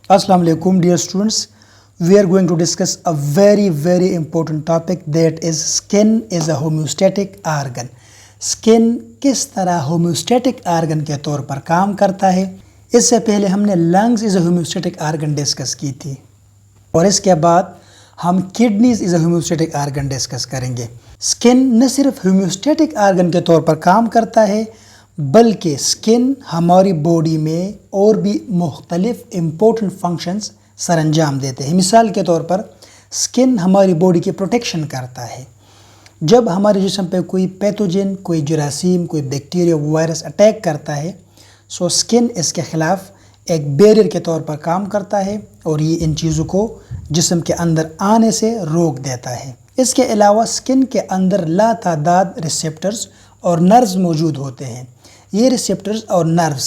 Assalamu alaikum dear students. We are going to discuss a very important topic, that is skin is a homeostatic organ. Skin किस तरह homeostatic organ के तौर पर काम करता है। इससे पहले हमने lungs is a homeostatic organ discuss की थी और इसके बाद हम kidneys is a homeostatic organ discuss करेंगे। स्किन न सिर्फ homeostatic organ के तौर पर काम करता है बल्कि स्किन हमारी बॉडी में और भी मुख्तलिफ इम्पोर्टेंट फंक्शंस सर अंजाम देते हैं। मिसाल के तौर पर स्किन हमारी बॉडी की प्रोटेक्शन करता है। जब हमारे जिस्म पे कोई पैथोजन, कोई जरासीम, कोई बैक्टीरिया, वायरस अटैक करता है, सो स्किन इसके ख़िलाफ़ एक बैरियर के तौर पर काम करता है और ये इन चीज़ों को जिस्म के अंदर आने से रोक देता है। इसके अलावा स्किन के अंदर लातादाद रिसेप्टर्स और नर्व्स मौजूद होते हैं। ये रिसेप्टर्स और नर्व्स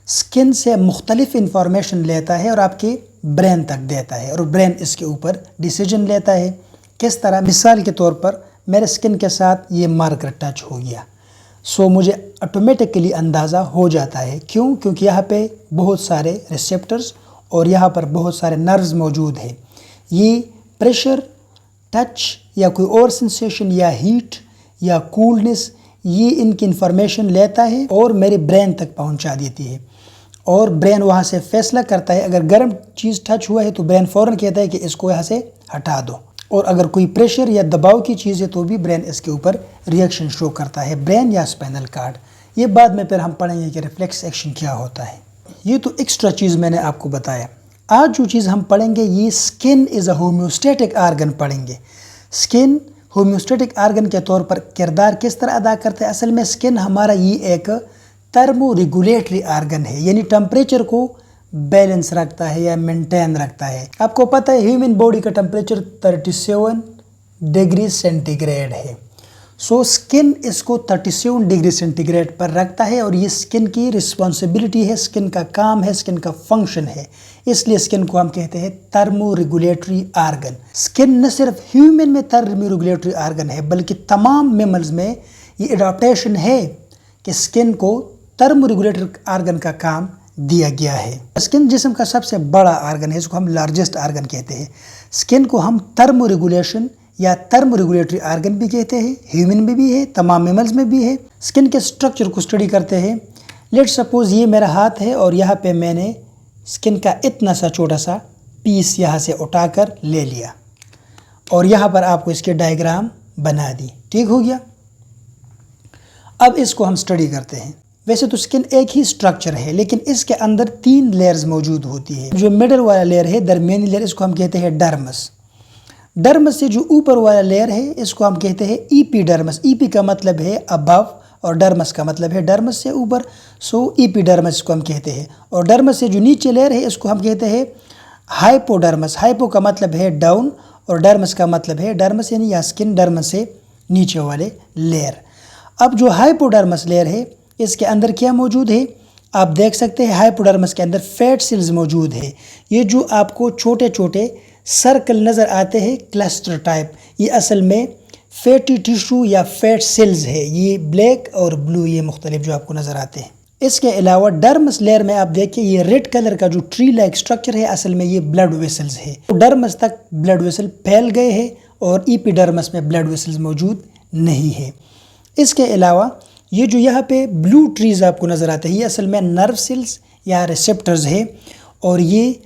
स्किन से मुख्तलिफ इंफॉर्मेशन लेता है और आपके ब्रेन तक देता है और ब्रेन इसके ऊपर डिसीजन लेता है। किस तरह? मिसाल के तौर पर मेरे स्किन के साथ ये मार्कर टच हो गया, सो मुझे ऑटोमेटिकली अंदाज़ा हो जाता है। क्यों? क्योंकि यहाँ पे बहुत सारे रिसेप्टर्स और यहाँ पर बहुत सारे नर्व्स मौजूद हैं। ये प्रेशर, टच या कोई और सेंसेशन या हीट या कूलनेस, ये इनकी इंफॉर्मेशन लेता है और मेरे ब्रेन तक पहुंचा देती है और ब्रेन वहाँ से फैसला करता है। अगर गर्म चीज़ टच हुआ है तो ब्रेन फ़ौरन कहता है कि इसको यहाँ से हटा दो, और अगर कोई प्रेशर या दबाव की चीज़ है तो भी ब्रेन इसके ऊपर रिएक्शन शो करता है, ब्रेन या स्पाइनल कार्ड। ये बाद में फिर हम पढ़ेंगे कि रिफ्लेक्स एक्शन क्या होता है। ये तो एक्स्ट्रा चीज़ मैंने आपको बताया। आज जो चीज़ हम पढ़ेंगे ये skin is a homeostatic organ पढ़ेंगे। स्किन होम्योस्टेटिक आर्गन के तौर पर किरदार किस तरह अदा करता है? असल में स्किन हमारा ये एक थर्मो रेगुलेटरी आर्गन है, यानी टेम्परेचर को बैलेंस रखता है या मेंटेन रखता है। आपको पता है ह्यूमन बॉडी का टेम्परेचर 37 डिग्री सेंटीग्रेड है। सो स्किन इसको 37 डिग्री सेंटीग्रेड पर रखता है और ये स्किन की रिस्पॉन्सिबिलिटी है, स्किन का काम है, स्किन का फंक्शन है। इसलिए स्किन को हम कहते हैं थर्मो रेगुलेटरी आर्गन। स्किन न सिर्फ ह्यूमन में थर्मो रेगुलेटरी आर्गन है बल्कि तमाम मैमल्स में ये एडाप्टेशन है कि स्किन को थर्मो रेगुलेटरी आर्गन का काम दिया गया है। स्किन जिस्म का सबसे बड़ा आर्गन है, इसको हम लार्जेस्ट आर्गन कहते हैं। स्किन को हम थर्मो रेगुलेशन या थर्मो रेगुलेटरी आर्गन भी कहते हैं। ह्यूमन में भी है, तमाम मैमल्स में भी है। स्किन के स्ट्रक्चर को स्टडी करते हैं। लेट सपोज ये मेरा हाथ है और यहाँ पे मैंने स्किन का इतना सा छोटा सा पीस यहाँ से उठाकर ले लिया और यहाँ पर आपको इसके डायग्राम बना दी। ठीक हो गया? अब इसको हम स्टडी करते हैं। वैसे तो स्किन एक ही स्ट्रक्चर है लेकिन इसके अंदर 3 लेयर्स मौजूद होती है। जो मिडल वाला लेयर है, दरमियानी लेयर, इसको हम कहते हैं डर्मस। डर्मस से जो ऊपर वाला लेयर है इसको हम कहते हैं ईपीडर्मस। ईपी का मतलब है अबव और डर्मस का मतलब है डर्मस से ऊपर, सो ईपीडर्मस इसको हम कहते हैं। और डर्मस से जो नीचे लेयर है इसको हम कहते हैं हाइपोडर्मस। हाइपो का मतलब है डाउन और डर्मस का मतलब है डर्मस यानी या स्किन, डर्मस से नीचे वाले लेयर। अब जो हाइपोडर्मस लेयर है इसके अंदर क्या मौजूद है? आप देख सकते हैं हाइपोडर्मस के अंदर फैट सेल्स मौजूद है। ये जो आपको छोटे छोटे सर्कल नज़र आते हैं क्लस्टर टाइप, ये असल में फैटी टिश्यू या फैट सेल्स है। ये ब्लैक और ब्लू, ये मुख्तलिफ जो आपको नज़र आते हैं। इसके अलावा डर्मस लेयर में आप देखिए ये रेड कलर का जो ट्री लाइक स्ट्रक्चर है, असल में ये ब्लड वेसल्स है। डर्मस तक ब्लड वेसल फैल गए हैं और ईपीडर्मस में ब्लड वेसल्स मौजूद नहीं है। इसके अलावा ये जो यहाँ पे ब्लू ट्रीज आपको नज़र आते हैं ये असल में नर्व सेल्स या रिसेप्टर्स है और ये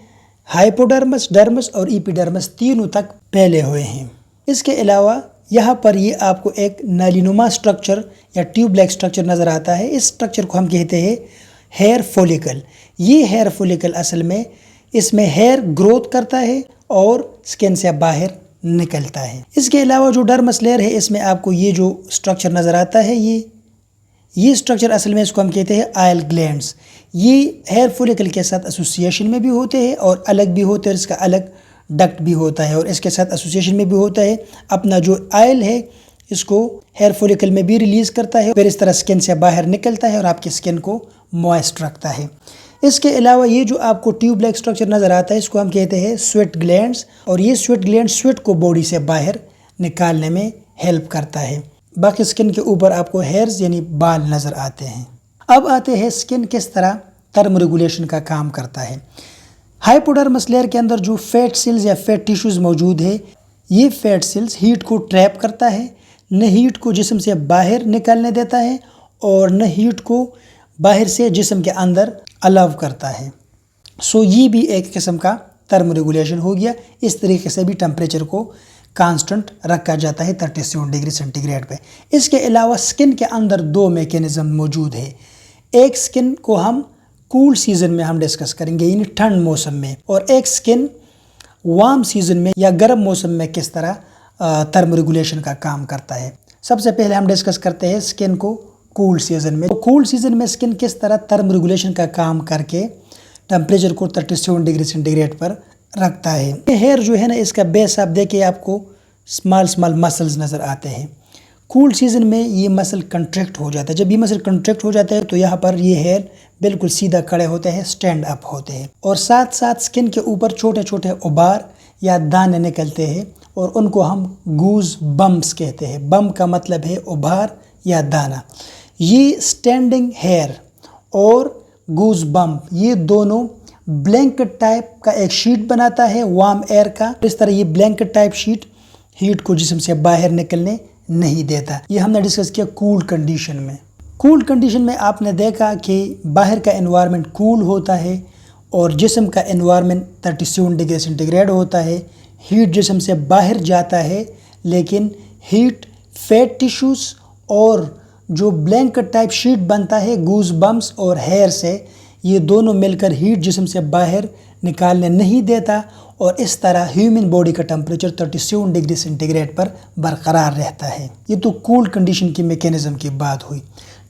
हाइपोडर्मस, डर्मस और ईपीडर्मस तीनों तक फैले हुए हैं। इसके अलावा यहाँ पर ये आपको एक नालीनुमा स्ट्रक्चर या ट्यूब लाइक स्ट्रक्चर नज़र आता है। इस स्ट्रक्चर को हम कहते हैं हेयर फॉलिकल। ये हेयर फॉलिकल असल में इसमें हेयर ग्रोथ करता है और स्किन से बाहर निकलता है। इसके अलावा जो डर्मस लेयर है इसमें आपको ये जो स्ट्रक्चर नज़र आता है ये स्ट्रक्चर असल में इसको हम कहते हैं आयल ग्लैंड्स। ये हेयर फॉलिकल के साथ एसोसिएशन में भी होते हैं और अलग भी होते हैं, इसका अलग डक्ट भी होता है और इसके साथ एसोसिएशन में भी होता है। अपना जो आयल है इसको हेयर फॉलिकल में भी रिलीज़ करता है, फिर इस तरह स्किन से बाहर निकलता है और आपकी स्किन को मॉइस्ट रखता है। इसके अलावा ये जो आपको ट्यूब लाइक स्ट्रक्चर नज़र आता है इसको हम कहते हैं स्वेट ग्लैंड्स और ये स्वेट ग्लैंड स्वेट को बॉडी से बाहर निकालने में हेल्प करता है। बाकी स्किन के ऊपर आपको हेयर्स यानी बाल नज़र आते हैं। अब आते हैं स्किन किस तरह थर्मो रेगुलेशन का काम करता है। हाइपोडर्मस लेयर के अंदर जो फैट सेल्स या फैट टिश्यूज़ मौजूद है, ये फैट सेल्स हीट को ट्रैप करता है, न हीट को जिस्म से बाहर निकालने देता है और न हीट को बाहर से जिस्म के अंदर अलाउ करता है। सो ये भी एक किस्म का थर्मो रेगुलेशन हो गया। इस तरीके से भी टेम्परेचर को कांस्टेंट रखा जाता है 37 डिग्री सेंटीग्रेड पे। इसके अलावा स्किन के अंदर दो मैकेनिज़्म मौजूद है। एक स्किन को हम कूल सीज़न में हम डिस्कस करेंगे, यानी ठंड मौसम में, और एक स्किन वार्म सीज़न में या गर्म मौसम में किस तरह थर्मो रेगुलेशन का काम करता है। सबसे पहले हम डिस्कस करते हैं स्किन को कूल सीज़न में। तो कूल सीज़न में स्किन किस तरह थर्मो रेगुलेशन का काम करके टेम्परेचर को 37 डिग्री सेंटीग्रेड पर रखता है। ये हेयर जो है ना, इसका बेस आप देखिए, आपको स्मॉल मसल्स नज़र आते हैं। कूल सीज़न में ये मसल कंट्रैक्ट हो जाता है। जब ये मसल कंट्रैक्ट हो जाता है तो यहाँ पर ये हेयर बिल्कुल सीधा खड़े होते हैं, स्टैंड अप होते हैं, और साथ साथ स्किन के ऊपर छोटे छोटे उबार या दाने निकलते हैं और उनको हम गूज बम्प्स कहते हैं। बम्प का मतलब है उबार या दाना। ये स्टैंडिंग हेयर और गूज बम्प, ये दोनों ब्लैंकेट टाइप का एक शीट बनाता है वार्म एयर का। इस तरह ये ब्लैंकेट टाइप शीट हीट को जिस्म से बाहर निकलने नहीं देता। ये हमने डिस्कस किया कूल कंडीशन में। कूल कंडीशन में आपने देखा कि बाहर का एनवायरनमेंट कूल होता है और जिस्म का एनवायरनमेंट 37 डिग्री सेंटीग्रेड होता है। हीट जिस्म से बाहर जाता है, लेकिन हीट फैट टिश्यूज़ और जो ब्लैंकेट टाइप शीट बनता है गूज बम्प्स और हेयर से, ये दोनों मिलकर हीट जिस्म से बाहर निकालने नहीं देता, और इस तरह ह्यूमन बॉडी का टेम्परेचर 37 डिग्री सेंटीग्रेड पर बरकरार रहता है। ये तो कूल कंडीशन की मैकेनिज़्म की बात हुई।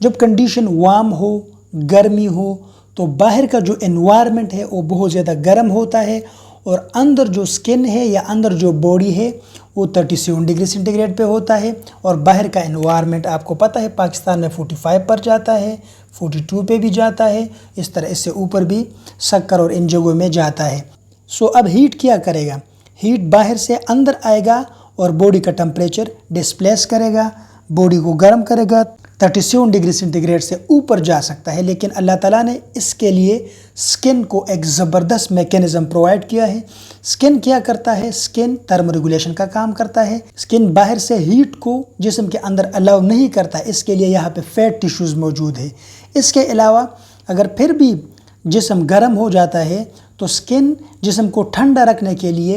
जब कंडीशन वार्म हो, गर्मी हो, तो बाहर का जो एनवायरनमेंट है वो बहुत ज़्यादा गर्म होता है और अंदर जो स्किन है या अंदर जो बॉडी है वो 37 डिग्री सेंटीग्रेड पे होता है, और बाहर का एनवायरनमेंट आपको पता है पाकिस्तान में 45 पर जाता है, 42 पे भी जाता है, इस तरह इससे ऊपर भी शक्कर और इन जगहों में जाता है। सो अब हीट क्या करेगा? हीट बाहर से अंदर आएगा और बॉडी का टेम्परेचर डिस्प्लेस करेगा, बॉडी को गर्म करेगा, 37 डिग्री सेंटीग्रेड से ऊपर जा सकता है। लेकिन अल्लाह ताला ने इसके लिए स्किन को एक ज़बरदस्त मैकेनिज़्म प्रोवाइड किया है। स्किन क्या करता है? स्किन थर्मो रेगुलेशन का काम करता है। स्किन बाहर से हीट को जिस्म के अंदर अलाउ नहीं करता, इसके लिए यहाँ पे फैट टिश्यूज़ मौजूद है। इसके अलावा अगर फिर भी जिस्म गर्म हो जाता है तो स्किन जिस्म को ठंडा रखने के लिए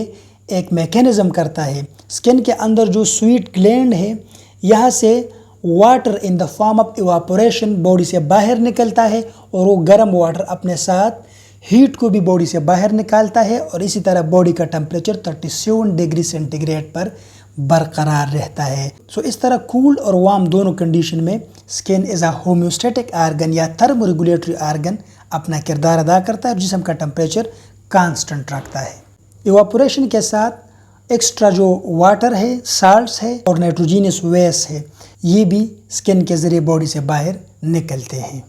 एक मैकेनिज़्म करता है। स्किन के अंदर जो स्वीट ग्लैंड है, यहाँ से water in the form of evaporation body से बाहर निकलता है, और वो गर्म वाटर अपने साथ हीट को भी बॉडी से बाहर निकालता है, और इसी तरह बॉडी का टेम्परेचर 37 डिग्री सेंटीग्रेड पर बरकरार रहता है। सो इस तरह कूल और वार्म दोनों कंडीशन में skin is a homeostatic organ या थर्मो रेगुलेटरी आर्गन अपना किरदार अदा करता है, जिसम का टेम्परेचर कांस्टेंट रखता है। इवापोरेशन के साथ एक्स्ट्रा जो वाटर है, साल्ट्स है और नाइट्रोजीनियस वेस्ट है, ये भी स्किन के ज़रिए बॉडी से बाहर निकलते हैं।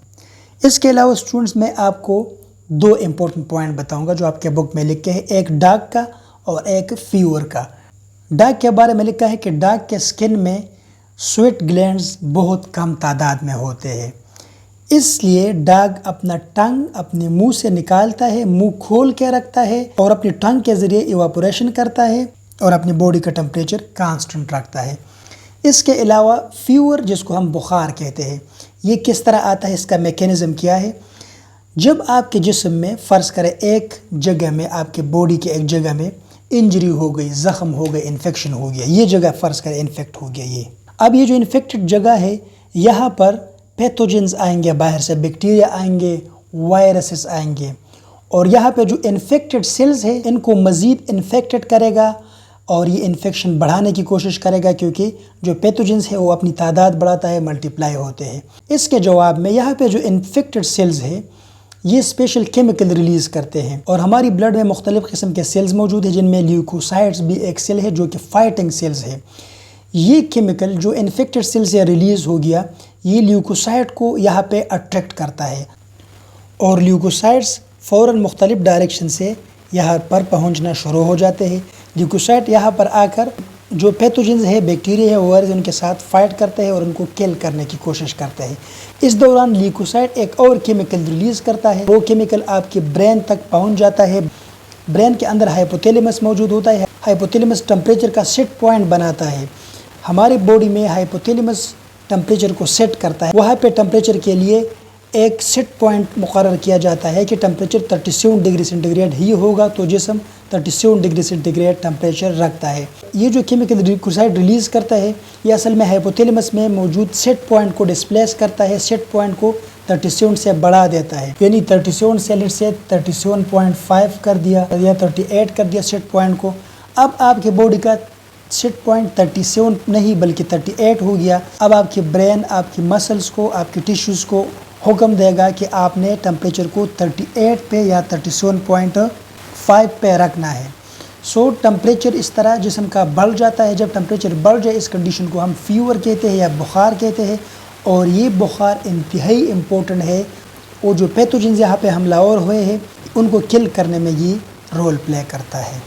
इसके अलावा स्टूडेंट्स मैं आपको दो इम्पोर्टेंट पॉइंट बताऊंगा जो आपके बुक में लिखे हैं, एक डार्क का और एक फीवर का। डार्क के बारे में लिखा है कि डार्क के स्किन में स्वेट ग्लैंड्स बहुत कम तादाद में होते हैं, इसलिए डार्क अपना टंग अपने मुंह से निकालता है, मुंह खोल के रखता है और अपनी टंग के ज़रिए इवापोरेशन करता है और अपनी बॉडी का टेम्परेचर कांस्टेंट रखता है। इसके अलावा फीवर, जिसको हम बुखार कहते हैं, ये किस तरह आता है, इसका मैकेनिज़्म क्या है? जब आपके जिस्म में फ़र्ज़ करें एक जगह में, आपके बॉडी के एक जगह में इंजरी हो गई, ज़ख़म हो गए, इन्फेक्शन हो गया, ये जगह फ़र्ज़ करें इन्फेक्ट हो गया, ये अब ये जो इन्फेक्टेड जगह है, यहाँ पर पैथोजेंस आएंगे, बाहर से बैक्टीरिया आएंगे, वायरसेस आएंगे, और यहाँ पे जो इन्फेक्टेड सेल्स है इनको मज़ीद इन्फेक्टेड करेगा और ये इन्फेक्शन बढ़ाने की कोशिश करेगा, क्योंकि जो पैथोजेंस है वो अपनी तादाद बढ़ाता है, मल्टीप्लाई होते हैं। इसके जवाब में यहाँ पे जो इन्फेक्टेड सेल्स है ये स्पेशल केमिकल रिलीज़ करते हैं, और हमारी ब्लड में मुख्तलिफ़ किस्म के सेल्स मौजूद हैं, जिनमें ल्यूकोसाइट्स भी एक सेल है जो कि फाइटिंग सेल्स है। ये केमिकल जो इन्फेक्टेड सेल से रिलीज़ हो गया, ये ल्यूकोसाइट को यहाँ पे अट्रैक्ट करता है, और ल्यूकोसाइट्स फ़ौरन मुख्तलिफ़ डायरेक्शन से यहाँ पर पहुँचना शुरू हो जाते हैं। ल्यूकोसाइट यहाँ पर आकर जो पैथोजेंस है, बैक्टीरिया है, वायरस, उनके साथ फाइट करते हैं और उनको किल करने की कोशिश करते हैं। इस दौरान ल्यूकोसाइट एक और केमिकल रिलीज़ करता है, वो केमिकल आपके ब्रेन तक पहुँच जाता है, برین کے اندر ہائپوتھیلیمس موجود ہوتا ہے. ہائپوتھیلیمس ٹمپریچر کا سیٹ پوائنٹ بناتا ہے. ہماری باڈی میں ہائپوتھیلیمس ٹمپریچر کو سیٹ کرتا ہے. وہاں پہ ٹمپریچر کے لیے ایک سیٹ پوائنٹ مقرر کیا جاتا ہے کہ ٹمپریچر 37 ڈگری سینٹی گریڈ ہی ہوگا تو جسم 37 ڈگری سینٹی گریڈ ٹمپریچر رکھتا ہے. یہ جو کیمیکل گلوکوسائڈ ریلیز کرتا ہے یہ اصل میں ہائپوتھیلیمس میں موجود سیٹ پوائنٹ کو ڈسپلیس کرتا ہے. سیٹ پوائنٹ کو 37 سے بڑھا دیتا ہے. یعنی 37 سے لیٹ سے 37.5 کر دیا یا 38 کر دیا سیٹ پوائنٹ کو. اب آپ کی باڈی کا سیٹ پوائنٹ 37 نہیں بلکہ 38 ہو گیا. اب آپ کی برین آپ کی مسلز کو آپ کی ٹیشوز کو حکم دے گا کہ آپ نے ٹمپریچر کو 38 پہ یا 37.5 پہ رکھنا ہے. سو ٹمپریچر اس طرح جسم کا بڑھ جاتا ہے. جب ٹمپریچر بڑھ جائے اس کنڈیشن کو ہم فیور کہتے ہیں یا بخار کہتے ہیں. اور یہ بخار انتہائی امپورٹنٹ ہے. اور جو پیتھوجنز یہاں پہ حملہ آور ہوئے ہیں ان کو کل کرنے میں یہ رول پلے کرتا ہے.